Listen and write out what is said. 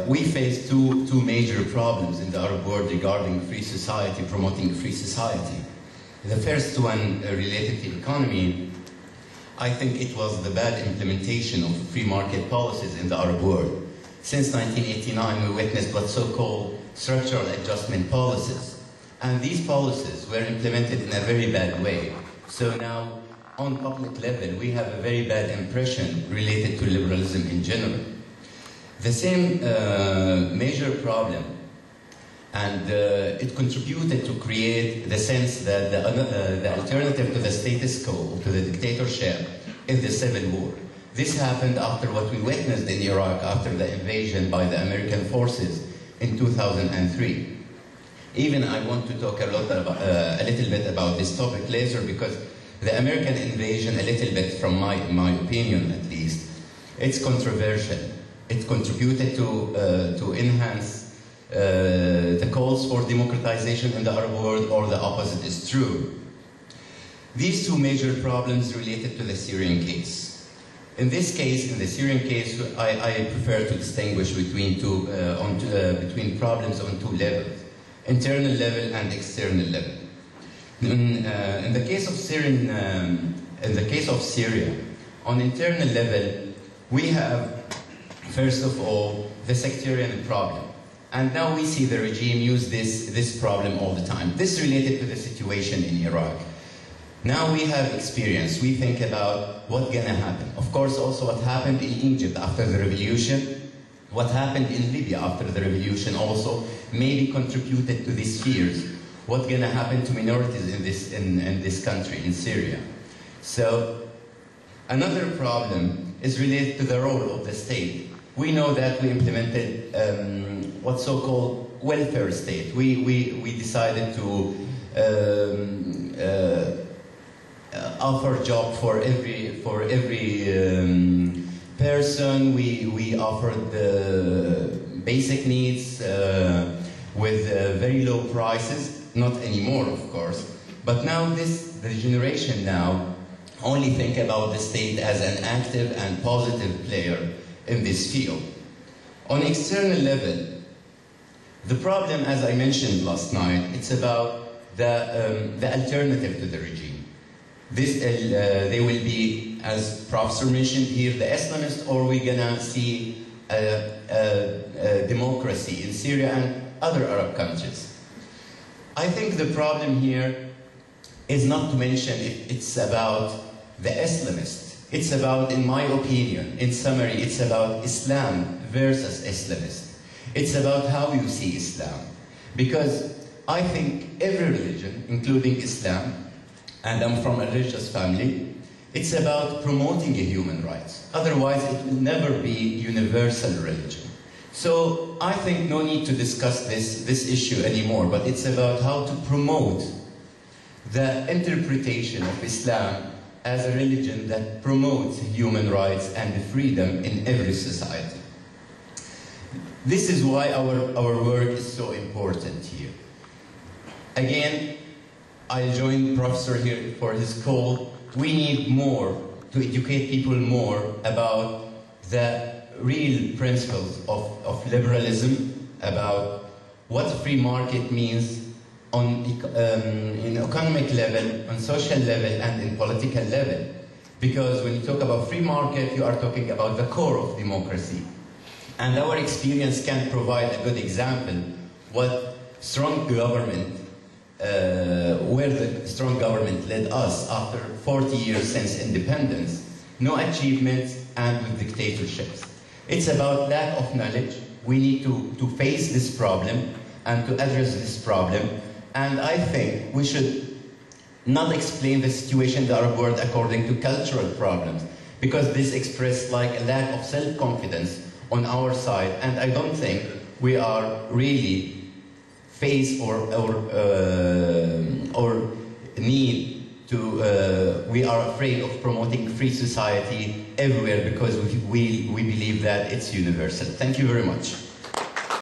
we face two major problems in the Arab world regarding free society, promoting free society. The first one related to economy. I think it was the bad implementation of free market policies in the Arab world. Since 1989, we witnessed what's so-called structural adjustment policies. And these policies were implemented in a very bad way. So now, on public level, we have a very bad impression related to liberalism in general. The same major problem, and it contributed to create the sense that the alternative to the status quo, to the dictatorship, is the civil war. This happened after what we witnessed in Iraq after the invasion by the American forces in 2003. Even I want to talk a little bit about this topic later, because the American invasion, a little bit from my opinion at least, it's controversial. It contributed to enhance the calls for democratization in the Arab world, or the opposite is true. These two major problems related to the Syrian case. In this case, in the Syrian case, I prefer to distinguish between between problems on two levels: internal level and external level. In the case of Syria, on internal level, we have, first of all, the sectarian problem. And now we see the regime use this problem all the time. This related to the situation in Iraq. Now we have experience. We think about what's going to happen. Of course, also what happened in Egypt after the revolution, what happened in Libya after the revolution also maybe contributed to these fears. What's going to happen to minorities in this country, in Syria? So another problem is related to the role of the state. We know that we implemented what's so-called welfare state. We decided to offer job for every person. We offered the basic needs with very low prices. Not anymore, of course. But now the generation now only think about the state as an active and positive player in this field. On external level, the problem, as I mentioned last night, it's about the alternative to the regime. They will be, as Professor mentioned here, the Islamists, or we're gonna see a democracy in Syria and other Arab countries. I think the problem here is not to mention it's about the Islamists. It's about, in my opinion, in summary, it's about Islam versus Islamists. It's about how you see Islam. Because I think every religion, including Islam, and I'm from a religious family, it's about promoting human rights. Otherwise, it will never be universal religion. So I think no need to discuss this issue anymore, but it's about how to promote the interpretation of Islam as a religion that promotes human rights and freedom in every society. This is why our work is so important here. Again, I join Professor here for his call. We need more to educate people more about the real principles of liberalism, about what free market means in economic level, on social level, and in political level. Because when you talk about free market, you are talking about the core of democracy. And our experience can provide a good example what strong government, where the strong government led us after 40 years since independence, no achievements and with dictatorships. It's about lack of knowledge. We need to face this problem and to address this problem. And I think we should not explain the situation in the Arab world according to cultural problems, because this expresses like a lack of self-confidence on our side, and I don't think we are really face or need to, we are afraid of promoting free society everywhere because we believe that it's universal. Thank you very much.